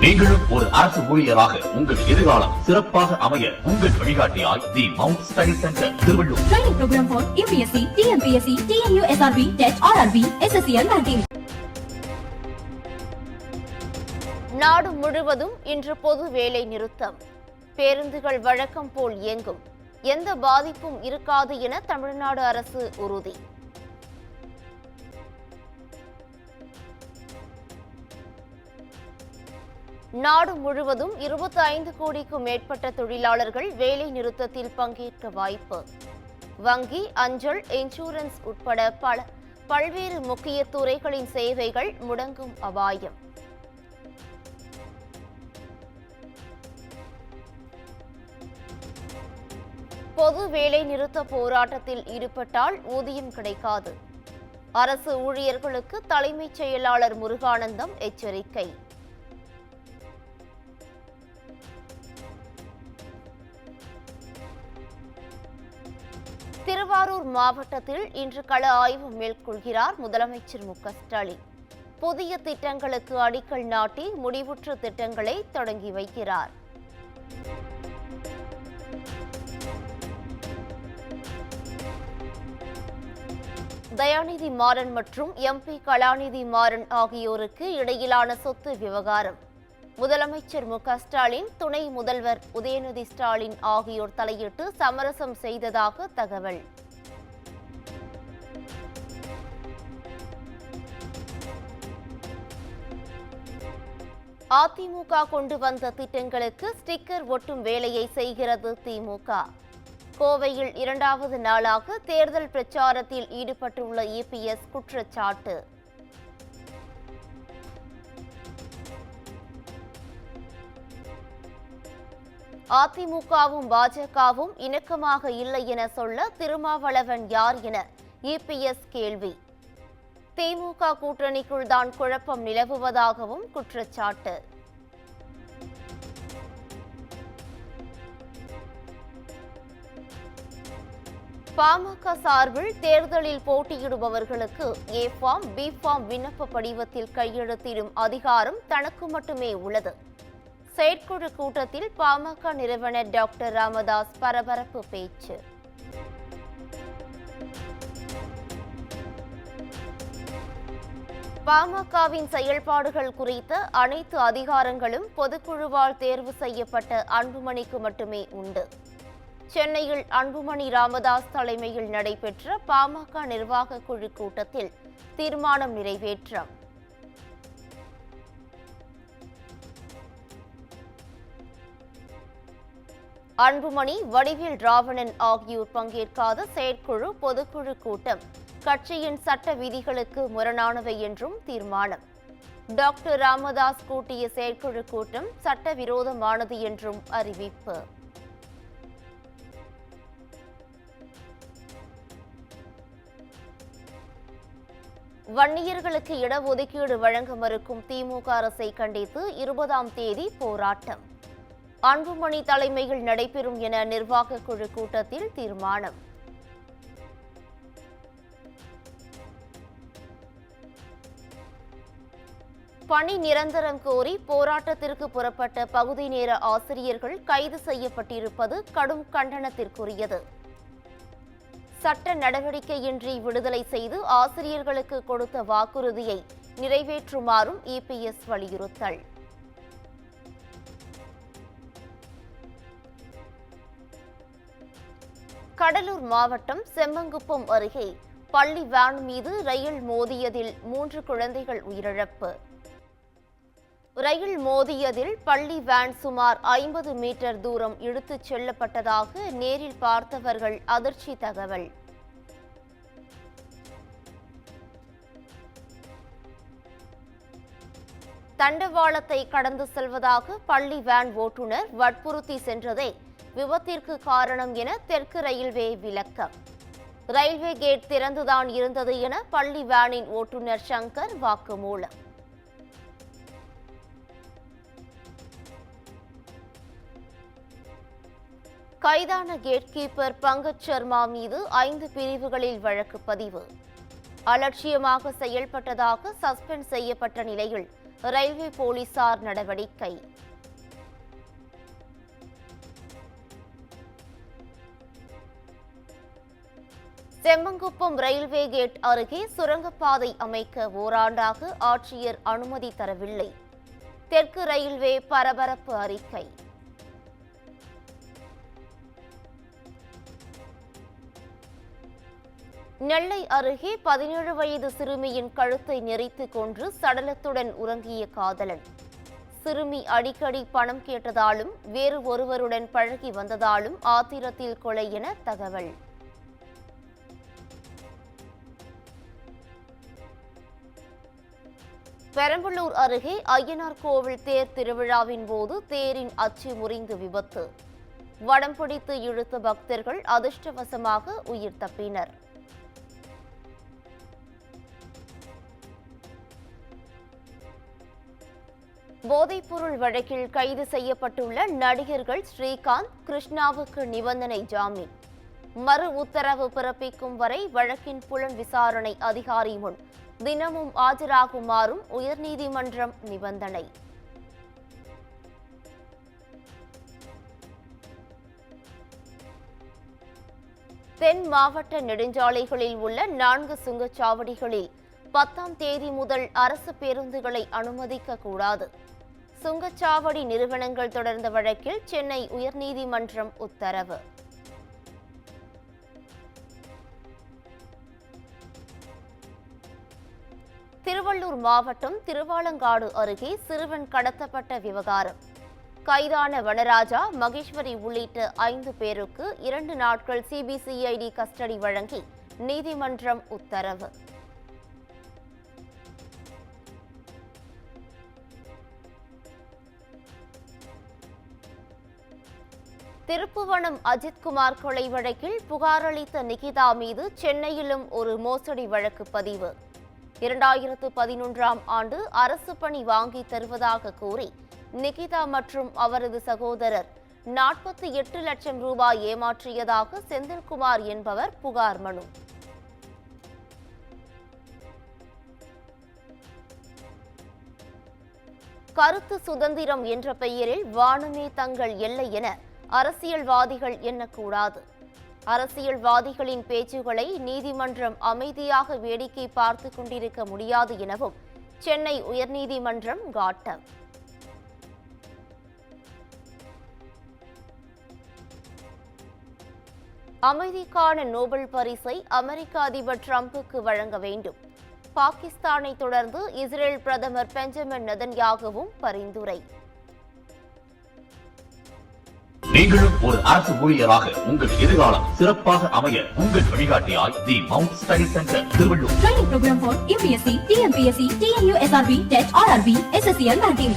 நீங்களும் ஒரு அரசு ஊழியராக உங்கள் எதிர்காலம் சிறப்பாக அமைய உங்கள் வழிகாட்டியாய் the mount style centre Thiruvallur. Training program for UPSC, TNPSC, TNU, SRB, TET, RRB, SSCL ranking. நாடு முழுவதும் இன்று பொது வேலை நிறுத்தம். பேருந்துகள் வழக்கம் போல் இயங்கும். எந்த பாதிப்பும் இருக்காது என தமிழ்நாடு அரசு உறுதி. நாடு முழுவதும் 25 கோடிக்கும் மேற்பட்ட தொழிலாளர்கள் வேலை நிறுத்தத்தில் பங்கேற்க வாய்ப்பு. வங்கி, அஞ்சல், இன்சூரன்ஸ் உட்பட பல்வேறு முக்கிய துறைகளின் சேவைகள் முடங்கும் அபாயம். பொது வேலை நிறுத்த போராட்டத்தில் ஈடுபட்டால் ஊதியம் கிடைக்காது. அரசு ஊழியர்களுக்கு தலைமைச் செயலாளர் முருகானந்தம் எச்சரிக்கை. திருவாரூர் மாவட்டத்தில் இன்று கள ஆய்வு மேற்கொள்கிறார் முதலமைச்சர் மு.க.ஸ்டாலின். புதிய திட்டங்களுக்கு அடிக்கல் நாட்டி முடிவுற்ற திட்டங்களை தொடங்கி வைக்கிறார். தயாநிதி மாறன் மற்றும் எம்பி கலாநிதி மாறன் ஆகியோருக்கு இடையிலான சொத்து விவகாரம். முதலமைச்சர் மு.க.ஸ்டாலின், துணை முதல்வர் உதயநிதி ஸ்டாலின் ஆகியோர் தலையிட்டு சமரசம் செய்ததாக தகவல். அதிமுக கொண்டு வந்த திட்டங்களுக்கு ஸ்டிக்கர் ஒட்டும் வேலையை செய்கிறது திமுக. கோவையில் 2வது நாளாக தேர்தல் பிரச்சாரத்தில் ஈடுபட்டுள்ள இபிஎஸ் குற்றச்சாட்டு. அதிமுகவும் பாஜகவும் இணக்கமாக இல்லை என சொல்ல திருமாவளவன் யார் என இபிஎஸ் கேள்வி. திமுக கூட்டணிக்குள் தான் குழப்பம் நிலவுவதாகவும் குற்றச்சாட்டு. பாமக சார்பில் தேர்தலில் போட்டியிடுபவர்களுக்கு ஏ ஃபார்ம், பி ஃபார்ம் விண்ணப்ப படிவத்தில் கையெழுத்திடும் அதிகாரம் தனக்கு மட்டுமே உள்ளது. செயற்குழு கூட்டத்தில் பாமக நிறுவனர் டாக்டர் ராமதாஸ் பரபரப்பு பேச்சு. பாமகவின் செயல்பாடுகள் குறித்த அனைத்து அதிகாரங்களும் பொதுக்குழுவால் தேர்வு செய்யப்பட்ட அன்புமணிக்கு மட்டுமே உண்டு. சென்னையில் அன்புமணி ராமதாஸ் தலைமையில் நடைபெற்ற பாமக நிர்வாக குழு கூட்டத்தில் தீர்மானம் நிறைவேற்றம். அன்புமணி, வடிவேல் ராவணன் ஆகியோர் பங்கேற்காத செயற்குழு பொதுக்குழு கூட்டம் கட்சியின் சட்ட விதிகளுக்கு முரணானவை என்றும் தீர்மானம். டாக்டர் ராமதாஸ் கூட்டிய செயற்குழு கூட்டம் சட்டவிரோதமானது என்றும் அறிவிப்பு. வன்னியர்களுக்கு இடஒதுக்கீடு வழங்க மறுக்கும் திமுக அரசை கண்டித்து 20ஆம் தேதி போராட்டம். அன்புமணி தலைமையில் நடைபெறும் என நிர்வாக குழு கூட்டத்தில் தீர்மானம். பணி நிரந்தரம் கோரி போராட்டத்திற்கு புறப்பட்ட பகுதி நேர ஆசிரியர்கள் கைது செய்யப்பட்டிருப்பது கடும் கண்டனத்திற்குரியது. சட்ட நடவடிக்கையின்றி விடுதலை செய்து ஆசிரியர்களுக்கு கொடுத்த வாக்குறுதியை நிறைவேற்றுமாறும் இபிஎஸ் வலியுறுத்தல். கடலூர் மாவட்டம் செம்மங்குப்பம் அருகே பள்ளி வேன் மீது ரயில் மோதியதில் 3 குழந்தைகள் உயிரிழப்பு. ரயில் மோதியதில் பள்ளி வேன் சுமார் 50 மீட்டர் தூரம் இழுத்துச் செல்லப்பட்டதாக நேரில் பார்த்தவர்கள் அதிர்ச்சி தகவல். தண்டவாளத்தை கடந்து செல்வதாக பள்ளி வேன் ஓட்டுநர் வற்புறுத்தி சென்றதே விபத்திற்கு காரணம் என தெற்கு ரயில்வே விளக்கம். ரயில்வே கேட் திறந்துதான் இருந்தது என பள்ளி வேனின் ஓட்டுநர் சங்கர் வாக்குமூலம். கைதான கேட் கீப்பர் பங்கஜ் சர்மா மீது 5 பிரிவுகளில் வழக்கு பதிவு. அலட்சியமாக செயல்பட்டதாக சஸ்பெண்ட் செய்யப்பட்ட நிலையில் ரயில்வே போலீசார் நடவடிக்கை. செம்மங்குப்பம் ரயில்வே கேட் அருகே சுரங்கப்பாதை அமைக்க ஓராண்டாக ஆட்சியர் அனுமதி தரவில்லை. தெற்கு ரயில்வே பரபரப்பு அறிக்கை. நெல்லை அருகே 17 வயது சிறுமியின் கழுத்தை நெரித்து கொன்று சடலத்துடன் உறங்கிய காதலன். சிறுமி அடிக்கடி பணம் கேட்டதாலும் வேறு ஒருவருடன் பழகி வந்ததாலும் ஆத்திரத்தில் கொலை என தகவல். பெரம்பலூர் அருகே அய்யனார் கோவில் தேர் திருவிழாவின் போது தேரின் அச்சு முறிந்து விபத்து. வடம் பிடித்து இழுத்த பக்தர்கள் அதிர்ஷ்டவசமாக உயிர் தப்பினர். போதைப்பொருள் வழக்கில் கைது செய்யப்பட்டுள்ள நடிகர்கள் ஸ்ரீகாந்த், கிருஷ்ணாவுக்கு நிபந்தனை ஜாமீன். மறு உத்தரவு பிறப்பிக்கும் வரை வழக்கின் புலன் விசாரணை அதிகாரி முன் தினமும் ஆஜராகுமாறும் உயர்நீதிமன்றம் நிபந்தனை. தென் மாவட்ட நெடுஞ்சாலைகளில் உள்ள 4 சுங்கச்சாவடிகளில் 10ஆம் தேதி முதல் அரசு பேருந்துகளை அனுமதிக்க கூடாது. சுங்கச்சாவடி நிறுவனங்கள் தொடர்ந்த வழக்கில் சென்னை உயர்நீதிமன்றம் உத்தரவு. திருவள்ளூர் மாவட்டம் திருவாலங்காடு அருகே சிறுவன் கடத்தப்பட்ட விவகாரம். கைதான வனராஜா, மகேஸ்வரி உள்ளிட்ட 5 பேருக்கு 2 நாட்கள் சிபிசிஐடி கஸ்டடி வழங்கி நீதிமன்றம் உத்தரவு. திருப்புவனம் அஜித்குமார் கொலை வழக்கில் புகார் அளித்த நிகிதா மீது சென்னையிலும் ஒரு மோசடி வழக்கு பதிவு. 2011ஆம் ஆண்டு அரசு பணி வாங்கி தருவதாக கூறி நிகிதா மற்றும் அவரது சகோதரர் 48 லட்சம் ரூபாய் ஏமாற்றியதாக செந்தில்குமார் என்பவர் புகார் மனு. கருத்து சுதந்திரம் என்ற பெயரில் வானமே தங்கள் எல்லை என அரசியல்வாதிகள் எண்ணக்கூடாது. அரசியல்வாதிகளின் பேச்சுகளை நீதிமன்றம் அமைதியாக வேடிக்கை பார்த்து கொண்டிருக்க முடியாது எனவும் சென்னை உயர்நீதிமன்றம் காட்டம். அமைதிக்கான நோபல் பரிசை அமெரிக்க அதிபர் டிரம்புக்கு வழங்க வேண்டும். பாகிஸ்தானை தொடர்ந்து இஸ்ரேல் பிரதமர் பெஞ்சமின் நெதன்யாகுவும் பரிந்துரை. நீங்களும் ஒரு அரசு ஊழியராக உங்கள் எதிர்காலம் சிறப்பாக அமைய உங்கள் வழிகாட்டியாய் the mount study centre Thiruvallur. Training program for UPSC, TNPSC, TNU SRB, TET, RRB, SSCL banking.